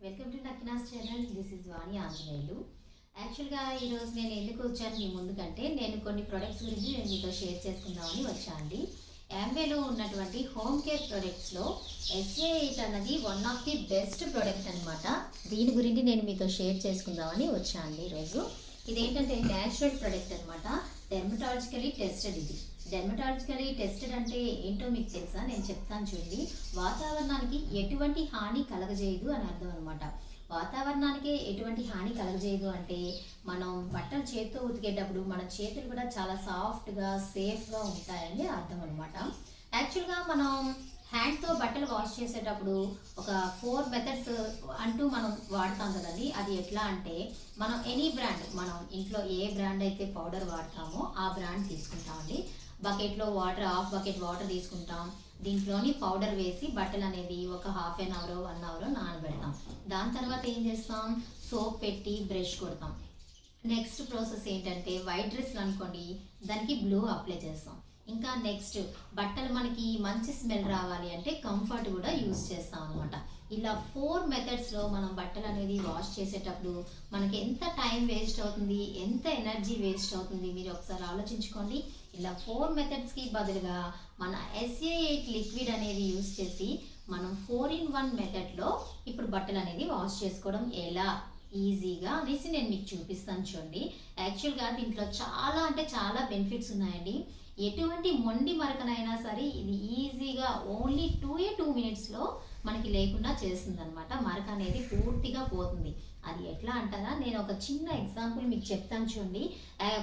Welcome to Nakkina's channel. This is Vani Anjaneyulu. యాక్చువల్గా ఈరోజు నేను ఎందుకు వచ్చాను మీ ముందుకంటే నేను కొన్ని ప్రొడక్ట్స్ గురించి నేను మీతో షేర్ చేసుకుందామని వచ్చాను అండి. యాంవేలో ఉన్నటువంటి హోమ్ కేర్ ప్రొడక్ట్స్లో SA8 అన్నది one of the best product అనమాట. దీని గురించి నేను మీతో షేర్ చేసుకుందామని వచ్చాను అండి ఈరోజు. ఇదేంటంటే న్యాచురల్ ప్రొడక్ట్ అనమాట. Dermatologically tested. ఇది డెర్మటాలజికలీ టెస్టెడ్ అంటే ఏంటో మీకు తెలుసా? నేను చెప్తాను చూడండి. వాతావరణానికి ఎటువంటి హాని కలగజేయదు అని అర్థం అనమాట. వాతావరణానికి ఎటువంటి హాని కలగజేయదు అంటే మనం బట్టలు చేతితో ఉతికేటప్పుడు మన చేతులు కూడా చాలా సాఫ్ట్గా సేఫ్గా ఉంటాయని అర్థం అనమాట. యాక్చువల్గా మనం హ్యాండ్తో బట్టలు వాష్ చేసేటప్పుడు ఒక 4 మెథడ్స్ అంటూ మనం వాడతాం కదండి. అది ఎట్లా అంటే మనం ఎనీ బ్రాండ్, మనం ఇంట్లో ఏ బ్రాండ్ అయితే పౌడర్ వాడతామో ఆ బ్రాండ్ తీసుకుంటామండి. బకెట్లో వాటర్, హాఫ్ బకెట్ వాటర్ తీసుకుంటాం. దీంట్లోని పౌడర్ వేసి బట్టలు అనేది ఒక ½ an hour 1 hour నానబెడతాం. దాని తర్వాత ఏం చేస్తాం? సోప్ పెట్టి బ్రష్ కొడతాం. నెక్స్ట్ ప్రాసెస్ ఏంటంటే వైట్ డ్రెస్లు అనుకోండి, దానికి బ్లూ అప్లై చేస్తాం. ఇంకా నెక్స్ట్ బట్టలు మనకి మంచి స్మెల్ రావాలి అంటే కంఫర్ట్ కూడా యూజ్ చేస్తాం అనమాట. ఇలా 4 మెథడ్స్లో మనం బట్టలు అనేది వాష్ చేసేటప్పుడు మనకి ఎంత టైం వేస్ట్ అవుతుంది, ఎంత ఎనర్జీ వేస్ట్ అవుతుంది మీరు ఒకసారి ఆలోచించుకోండి. ఇలా 4 మెథడ్స్కి బదులుగా మన SA8 లిక్విడ్ అనేది యూజ్ చేసి మనం 4-in-1 మెథడ్లో ఇప్పుడు బట్టలు అనేది వాష్ చేసుకోవడం ఎలా ఈజీగా అనేసి నేను మీకు చూపిస్తాను చూడండి. యాక్చువల్గా దీంట్లో చాలా అంటే చాలా బెనిఫిట్స్ ఉన్నాయండి. ఎటువంటి మొండి మరకనైనా సరే ఇది ఈజీగా ఓన్లీ 2 minutesలో మనకి లేకుండా చేస్తుంది అనమాట. మరక అనేది పూర్తిగా పోతుంది. అది ఎట్లా అంటారా? నేను ఒక చిన్న ఎగ్జాంపుల్ మీకు చెప్తాను చూడండి.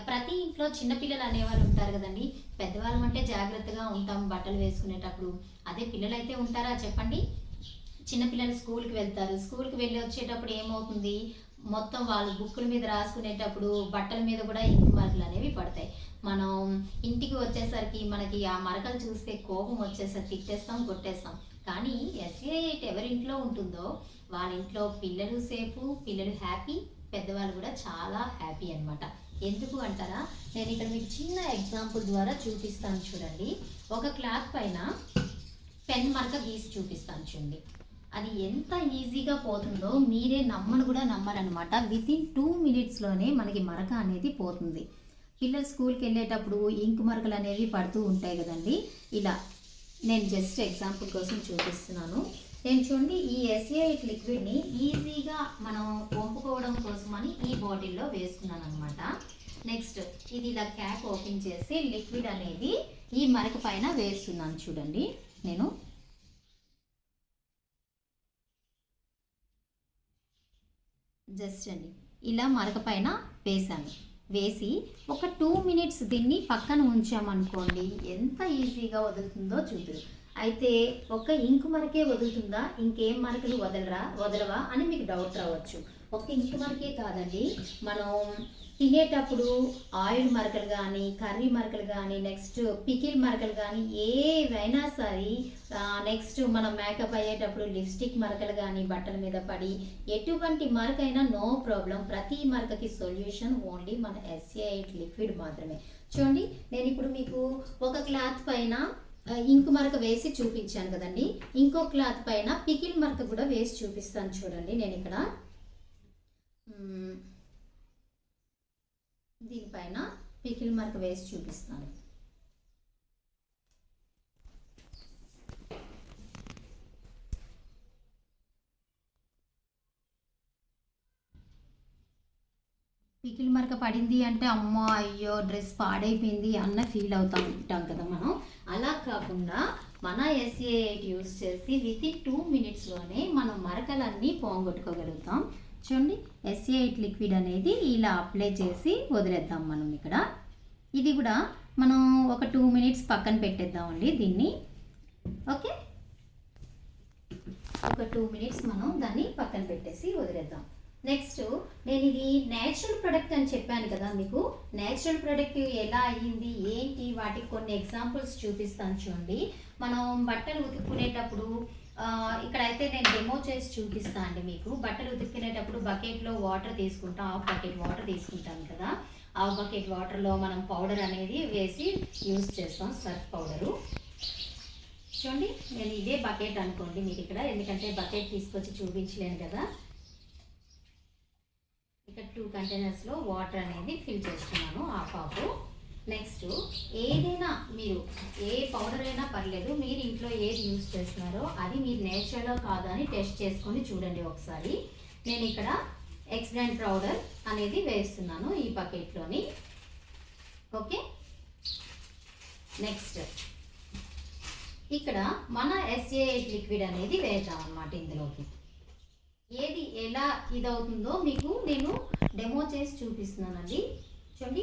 ప్రతి ఇంట్లో చిన్నపిల్లలు అనేవాళ్ళు ఉంటారు కదండి. పెద్దవాళ్ళం అంటే జాగ్రత్తగా ఉంటాం బట్టలు వేసుకునేటప్పుడు. అదే పిల్లలు అయితే ఉంటారా చెప్పండి? చిన్నపిల్లలు స్కూల్కి వెళ్తారు. స్కూల్కి వెళ్ళి వచ్చేటప్పుడు ఏమవుతుంది, మొత్తం వాళ్ళు బుక్కుల మీద రాసుకునేటప్పుడు బట్టల మీద కూడా ఇంకు మరకలు అనేవి పడతాయి. మనం ఇంటికి వచ్చేసరికి మనకి ఆ మరకలు చూస్తే కోపం వచ్చేసరికి తిట్టేస్తాం, కొట్టేస్తాం. కానీ SA8 ఎవరింట్లో ఉంటుందో వాళ్ళ ఇంట్లో పిల్లలు సేఫ్, పిల్లలు హ్యాపీ, పెద్దవాళ్ళు కూడా చాలా హ్యాపీ అనమాట. ఎందుకు అంటారా? నేను ఇక్కడ మీకు చిన్న ఎగ్జాంపుల్ ద్వారా చూపిస్తాను చూడండి. ఒక క్లాత్ పైన పెన్ మరక గీసి చూపిస్తాను చూడండి. అది ఎంత ఈజీగా పోతుందో మీరే నమ్మరనమాట. వితిన్ 2 minutesలోనే మనకి మరక అనేది పోతుంది. పిల్లలు స్కూల్కి వెళ్ళేటప్పుడు ఇంకు మరకలు అనేవి పడుతూ ఉంటాయి కదండి. ఇలా నేను జస్ట్ ఎగ్జాంపుల్ కోసం చూపిస్తున్నాను. నేను చూడండి ఈ SA8 లిక్విడ్ని ఈజీగా మనం వంపుకోవడం కోసమని ఈ బాటిల్లో వేసుకున్నాను అనమాట. నెక్స్ట్ ఇది ఇలా క్యాప్ ఓపెన్ చేసి లిక్విడ్ అనేది ఈ మరక పైన వేస్తున్నాను చూడండి. నేను జస్ట్ అండి ఇలా మరక పైన వేసాను. వేసి ఒక 2 minutes దీన్ని పక్కన ఉంచామనుకోండి, ఎంత ఈజీగా వదులుతుందో చూద్దరు. అయితే ఒక ఇంకు మరకే వదులుతుందా, ఇంకేం మరకలు వదలవా అని మీకు డౌట్ రావచ్చు. ఒక ఇంకు మరకే కాదండి, మనం తినేటప్పుడు ఆయిల్ మరకలు కానీ, కర్రీ మరకలు కానీ, నెక్స్ట్ పికిల్ మరకలు కానీ ఏవైనా సరే, నెక్స్ట్ మనం మేకప్ అయ్యేటప్పుడు లిప్స్టిక్ మరకలు కానీ బట్టల మీద పడి ఎటువంటి మరకైనా నో ప్రాబ్లం. ప్రతి మరకకి సొల్యూషన్ ఓన్లీ మన SA8 లిక్విడ్ మాత్రమే. చూడండి నేను ఇప్పుడు మీకు ఒక క్లాత్ పైన ఇంకు మరక వేసి చూపించాను కదండి. ఇంకో క్లాత్ పైన పికిల్ మరక కూడా వేసి చూపిస్తాను చూడండి. నేను ఇక్కడ దీనిపైన పికిల్ మరక వేసి చూపిస్తాను. పికిల్ మరక పడింది అంటే అమ్మో అయ్యో డ్రెస్ పాడైపోయింది అన్న ఫీల్ అవుతూ ఉంటాం కదా మనం. అలా కాకుండా మన SA8 యూజ్ చేసి వితిన్ 2 minutesలోనే మనం మరకలన్నీ పోగొట్టుకోగలుగుతాం. చూడండి SA8 లిక్విడ్ అనేది ఇలా అప్లై చేసి వదిలేద్దాం మనం ఇక్కడ. ఇది కూడా మనం ఒక 2 minutes పక్కన పెట్టేద్దామండి దీన్ని. ఓకే, ఒక 2 minutes మనం దాన్ని పక్కన పెట్టేసి వదిలేద్దాం. నెక్స్ట్ నేను ఇది నేచురల్ ప్రొడక్ట్ అని చెప్పాను కదా మీకు. నేచురల్ ప్రొడక్ట్ ఎలా అయ్యింది ఏంటి వాటికి కొన్ని ఎగ్జాంపుల్స్ చూపిస్తాను చూడండి. మనం బట్టలు ఉతుక్కునేటప్పుడు ఇక్కడైతే నేను డెమో చేసి చూపిస్తాను అండి మీకు. బట్టలు ఉతుక్కునేటప్పుడు బకెట్లో వాటర్ తీసుకుంటాం, హాఫ్ బకెట్ వాటర్ తీసుకుంటాం కదా. హాఫ్ బకెట్ వాటర్లో మనం పౌడర్ అనేది వేసి యూజ్ చేస్తాం, సర్ఫ్ పౌడరు. చూడండి నేను ఇదే బకెట్ అనుకోండి మీరు ఇక్కడ, ఎందుకంటే బకెట్ తీసుకొచ్చి చూపించలేను కదా. ఇక్కడ 2 కంటైనర్స్లో వాటర్ అనేది ఫిల్ చేసుకున్నాను హాఫ్. నెక్స్ట్ ఏదైనా మీరు ఏ పౌడర్ అయినా పర్లేదు, మీరు ఇంట్లో ఏది యూజ్ చేస్తున్నారో అది మీరు నేచురల్గా కాదా అని టెస్ట్ చేసుకొని చూడండి ఒకసారి. నేను ఇక్కడ ఎక్స్ బ్రాండ్ పౌడర్ అనేది వేస్తున్నాను ఈ బకెట్లోని. ఓకే, నెక్స్ట్ ఇక్కడ మన SA8 లిక్విడ్ అనేది వేద్దాం అన్నమాట ఇందులోకి. ఏది ఎలా ఇదవుతుందో మీకు నేను డెమో చేసి చూపిస్తున్నానండి. చూడండి,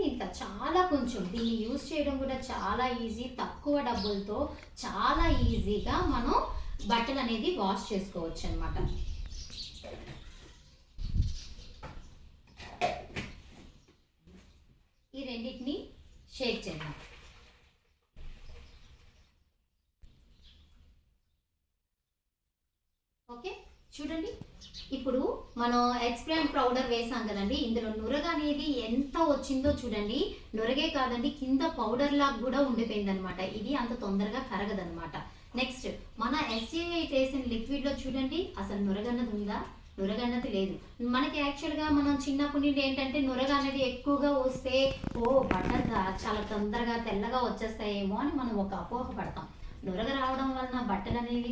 ఇంత చాలా కొంచెం, దీన్ని యూజ్ చేయడం కూడా చాలా ఈజీ, తక్కువ డబ్బులతో చాలా ఈజీగా మనం బట్టలు అనేది వాష్ చేసుకోవచ్చు అన్నమాట. ఈ రెండింటిని షేక్ చేద్దాం. ఓకే, చూడండి, ఇప్పుడు మనం ఎక్స్ బ్రాండ్ పౌడర్ వేసాం కదండి, ఇందులో నురగ అనేది ఎంత వచ్చిందో చూడండి. నురగే కాదండి, కింద పౌడర్ లాగా కూడా ఉండిపోయింది అనమాట. ఇది అంత తొందరగా కరగదనమాట. నెక్స్ట్ మన SA8 వేసిన లిక్విడ్లో చూడండి, అసలు నురగన్నది ఉందా? నురగన్నది లేదు. మనకి యాక్చువల్గా మనం చిన్నప్పటి నుండి ఏంటంటే నురగ అనేది ఎక్కువగా వస్తే బట్టలు చాలా తొందరగా తెల్లగా వచ్చేస్తాయేమో అని మనం ఒక అపోహ పడతాం. నురగ రావడం వలన బట్టలు అనేవి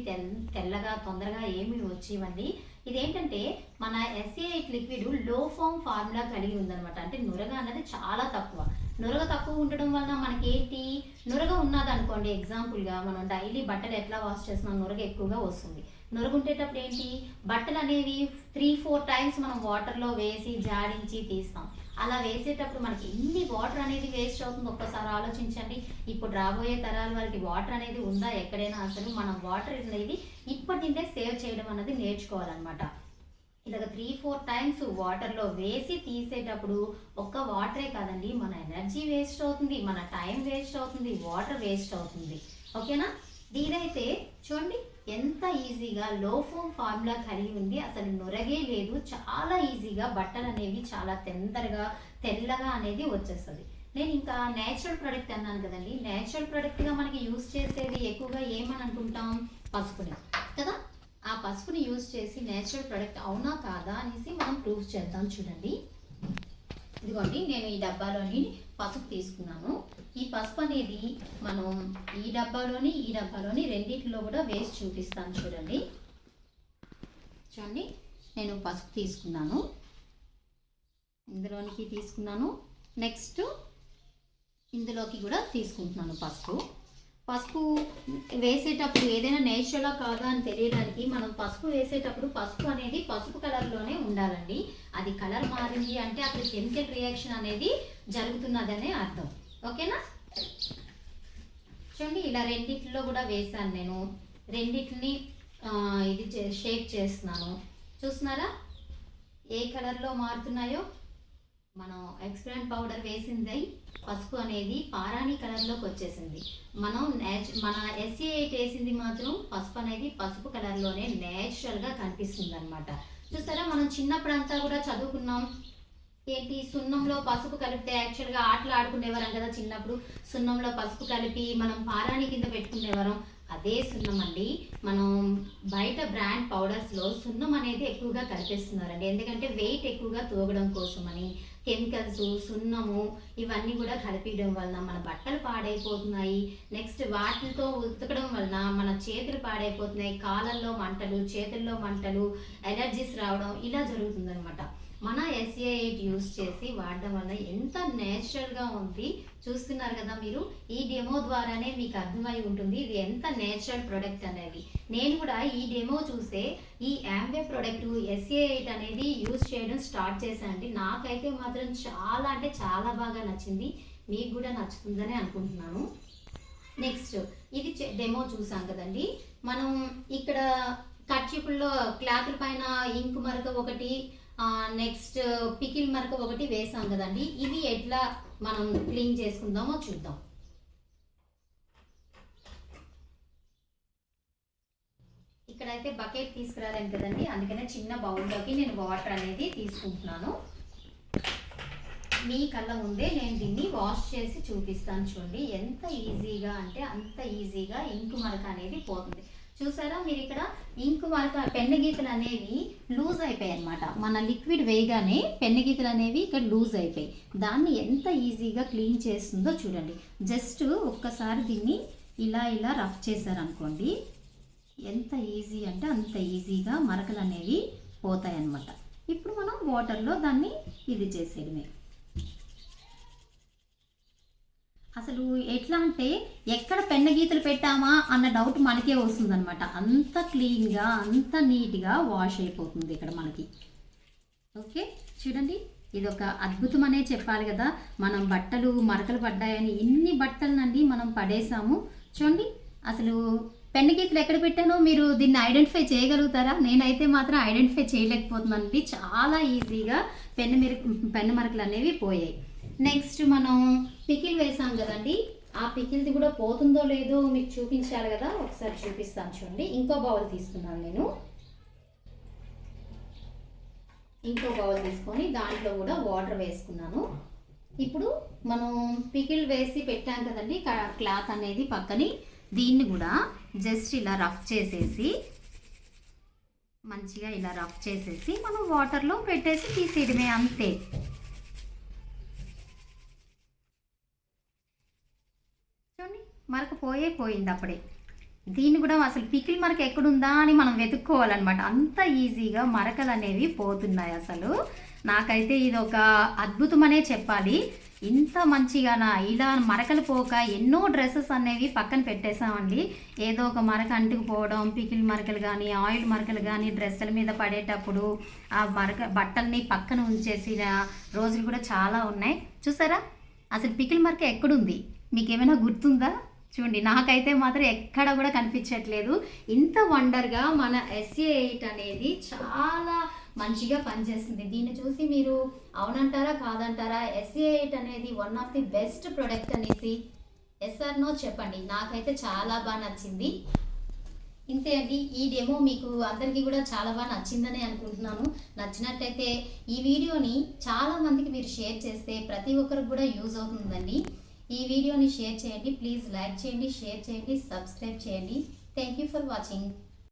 తెల్లగా తొందరగా ఏమి వచ్చేవండి. ఇదేంటంటే మన SA8 లిక్విడ్ లో ఫామ్ ఫార్ములా కలిగి ఉందనమాట. అంటే నురగ అనేది చాలా తక్కువ. నురగ తక్కువ ఉండడం వలన మనకి ఏంటి, నురగ ఉన్నదనుకోండి, ఎగ్జాంపుల్గా మనం డైలీ బట్టలు ఎట్లా వాష్ చేస్తున్నాం, నురగ ఎక్కువగా వస్తుంది. నురగ ఉండేటప్పుడు ఏంటి, బట్టలు అనేవి 3-4 టైమ్స్ మనం వాటర్లో వేసి జాడించి తీస్తాం. అలా వేసేటప్పుడు మనకి ఎన్ని వాటర్ అనేది వేస్ట్ అవుతుంది ఒక్కసారి ఆలోచించండి. ఇప్పుడు రాబోయే తరాల వారికి వాటర్ అనేది ఉందా ఎక్కడైనా? అసలు మనం వాటర్ అనేది ఇప్పటి నుండే సేవ్ చేయడం అనేది నేర్చుకోవాలన్నమాట. ఇలాగ 3-4 టైమ్స్ వాటర్లో వేసి తీసేటప్పుడు ఒక్క వాటరే కాదండి, మన ఎనర్జీ వేస్ట్ అవుతుంది, మన టైం వేస్ట్ అవుతుంది, వాటర్ వేస్ట్ అవుతుంది. ఓకేనా? ఇదైతే చూడండి ఎంత ఈజీగా లో ఫోమ్ ఫార్ములా కలిగి ఉంది. అసలు నొరగే లేదు, చాలా ఈజీగా బట్టలు అనేవి చాలా తొందరగా తెల్లగా అనేది వచ్చేస్తుంది. నేను ఇంకా నేచురల్ ప్రోడక్ట్ అన్నాను కదండి, నేచురల్ ప్రోడక్ట్గా మనకి యూజ్ చేసేది ఎక్కువగా ఏమని అనుకుంటాం, పసుపుని కదా. ఆ పసుపుని యూజ్ చేసి నేచురల్ ప్రోడక్ట్ అవునా కాదా అనేసి మనం ప్రూఫ్ చేద్దాం. చూడండి, ఇదిగోండి, నేను ఈ డబ్బాలోని పసుపు తీసుకున్నాను. ఈ పసుపు అనేది మనం ఈ డబ్బాలోని రెండింటిలో కూడా వేసి చూపిస్తాను. చూడండి, నేను పసుపు తీసుకున్నాను, ఇందులోనికి తీసుకున్నాను. నెక్స్ట్ ఇందులోకి కూడా తీసుకుంటున్నాను పసుపు వేసేటప్పుడు ఏదైనా నేచురలా కాదా అని తెలియడానికి మనం పసుపు వేసేటప్పుడు పసుపు అనేది పసుపు కలర్లోనే ఉండాలండి. అది కలర్ మారింది అంటే అక్కడ కెమికల్ రియాక్షన్ అనేది జరుగుతున్నదనే అర్థం. ఓకేనా? చూడండి, ఇలా రెండిట్లో కూడా వేసాను నేను. రెండిటిని ఇది షేక్ చేస్తున్నాను. చూస్తున్నారా ఏ కలర్లో మారుతున్నాయో? మనం ఎక్స్ బ్రాండ్ పౌడర్ వేసింది పసుపు అనేది పారాణి కలర్లోకి వచ్చేసింది. మన SA8 వేసింది మాత్రం పసుపు అనేది పసుపు కలర్లోనే నేచురల్గా కనిపిస్తుంది అనమాట. చూస్తారా, మనం చిన్నప్పుడంతా కూడా చదువుకున్నాం ఏంటి, సున్నంలో పసుపు కలిపితే యాక్చువల్గా ఆటలు ఆడుకునేవారం కదా చిన్నప్పుడు. సున్నంలో పసుపు కలిపి మనం పారాణి కింద పెట్టుకునేవారం. అదే సున్నం అండి. మనం బయట బ్రాండ్ పౌడర్స్లో సున్నం అనేది ఎక్కువగా కలిపేస్తున్నారండి. ఎందుకంటే వెయిట్ ఎక్కువగా తూగడం కోసమని కెమికల్స్, సున్నము ఇవన్నీ కూడా కలిపేయడం వలన మన బట్టలు పాడైపోతున్నాయి. నెక్స్ట్ వాటితో ఉతకడం వలన మన చేతులు పాడైపోతున్నాయి. కాళ్ళల్లో మంటలు, చేతుల్లో మంటలు, ఎలర్జీస్ రావడం ఇలా జరుగుతుందనమాట. మన SA8 యూస్ చేసి వాడడం వల్ల ఎంత నేచురల్గా ఉంది చూస్తున్నారు కదా మీరు. ఈ డెమో ద్వారానే మీకు అర్థమై ఉంటుంది ఇది ఎంత నేచురల్ ప్రోడక్ట్ అనేది. నేను కూడా ఈ డెమో చూసే ఈ యాంబే ప్రోడక్ట్ SA8 అనేది యూజ్ చేయడం స్టార్ట్ చేశానండి. నాకైతే మాత్రం చాలా అంటే చాలా బాగా నచ్చింది. మీకు కూడా నచ్చుతుందని అనుకుంటున్నాను. నెక్స్ట్ ఇది డెమో చూసాం కదండి. మనం ఇక్కడ కర్చీపుల్లో క్లాతుల పైన ఇంక్ మరక ఒకటి, నెక్స్ట్ పికిల్ మరక ఒకటి వేసాం కదండి. ఇవి ఎట్లా మనం క్లీన్ చేసుకుందామో చూద్దాం. ఇక్కడైతే బకెట్ తీసుకురాలేను కదండి, అందుకనే చిన్న బౌల్లోకి నేను వాటర్ అనేది తీసుకుంటున్నాను. మీ కళ్ళ ముందే నేను దీన్ని వాష్ చేసి చూపిస్తాను. చూడండి ఎంత ఈజీగా అంటే అంత ఈజీగా ఇంకు మరక అనేది పోతుంది. చూసారా మీరు ఇక్కడ ఇంక్ మరక పెన్ను గీతలు అనేవి లూజ్ అయిపోయాయి అనమాట. మన లిక్విడ్ వేయగానే పెన్ను గీతలు అనేవి ఇక్కడ లూజ్ అయిపోయి దాన్ని ఎంత ఈజీగా క్లీన్ చేస్తుందో చూడండి. జస్ట్ ఒక్కసారి దీన్ని ఇలా ఇలా రఫ్ చేశారనుకోండి, ఎంత ఈజీ అంటే అంత ఈజీగా మరకలు అనేవి పోతాయి అన్నమాట. ఇప్పుడు మనం వాటర్లో దాన్ని ఇది చేసేయడమే. అసలు ఎట్లా అంటే ఎక్కడ పెన్న గీతలు పెట్టామా అన్న డౌట్ మనకే వస్తుందన్నమాట. అంత క్లీన్గా అంత నీట్గా వాష్ అయిపోతుంది ఇక్కడ మనకి. ఓకే చూడండి, ఇది ఒక అద్భుతం అనే చెప్పాలి కదా. మనం బట్టలు మరకలు పడ్డాయని ఇన్ని బట్టలనండి మనం పడేసాము. చూడండి అసలు పెన్న గీతలు ఎక్కడ పెట్టానో మీరు దీన్ని ఐడెంటిఫై చేయగలుగుతారా? నేనైతే మాత్రం ఐడెంటిఫై చేయలేకపోతున్నానండి. చాలా ఈజీగా పెన్ను మరకలు అనేవి పోయాయి. నెక్స్ట్ మనం పికిల్ వేసాం కదండి, ఆ పికిల్ది కూడా పోతుందో లేదో మీకు చూపించాలి కదా, ఒకసారి చూపిస్తాను చూడండి. ఇంకో బౌల్ తీసుకున్నాను నేను. ఇంకో బౌల్ తీసుకొని దాంట్లో కూడా వాటర్ వేసుకున్నాను. ఇప్పుడు మనం పికిల్ వేసి పెట్టాం కదండి క్లాత్ అనేది పక్కని, దీన్ని కూడా జస్ట్ ఇలా రఫ్ చేసేసి మంచిగా ఇలా రఫ్ చేసేసి మనం వాటర్లో పెట్టేసి తీసేయడమే, అంతే. మరక పోయింది అప్పుడే. దీన్ని కూడా అసలు పికిల్ మరక ఎక్కడుందా అని మనం వెతుక్కోవాలన్నమాట. అంత ఈజీగా మరకలు అనేవి పోతున్నాయి. అసలు నాకైతే ఇది ఒక అద్భుతం అనే చెప్పాలి. ఇంత మంచిగా ఇలా మరకలు పోక ఎన్నో డ్రెస్సెస్ అనేవి పక్కన పెట్టేసామండి. ఏదో ఒక మరక అంటుకుపోవడం, పికిల్ మరకలు కానీ ఆయిల్ మరకలు కానీ డ్రెస్సుల మీద పడేటప్పుడు ఆ బట్టల్ని పక్కన ఉంచేసిన రోజులు కూడా చాలా ఉన్నాయి. చూసారా అసలు పికిల్ మరక ఎక్కడుంది మీకు ఏమైనా గుర్తుందా? చూడండి, నాకైతే మాత్రం ఎక్కడ కూడా కనిపించట్లేదు. ఇంత వండర్గా మన SA8 అనేది చాలా మంచిగా పనిచేస్తుంది. దీన్ని చూసి మీరు అవునంటారా కాదంటారా? SA8 అనేది one of the best product అనేసి SR నో చెప్పండి. నాకైతే చాలా బాగా నచ్చింది. ఇంతే అండి, ఈ డెమో మీకు అందరికీ కూడా చాలా బాగా నచ్చిందని అనుకుంటున్నాను. నచ్చినట్టయితే ఈ వీడియోని చాలా మందికి మీరు షేర్ చేస్తే ప్రతి ఒక్కరికి కూడా యూజ్ అవుతుందండి. ఈ వీడియోని షేర్ చేయండి, ప్లీజ్ లైక్ చేయండి, షేర్ చేయండి, సబ్స్క్రైబ్ చేయండి. Thank you for watching.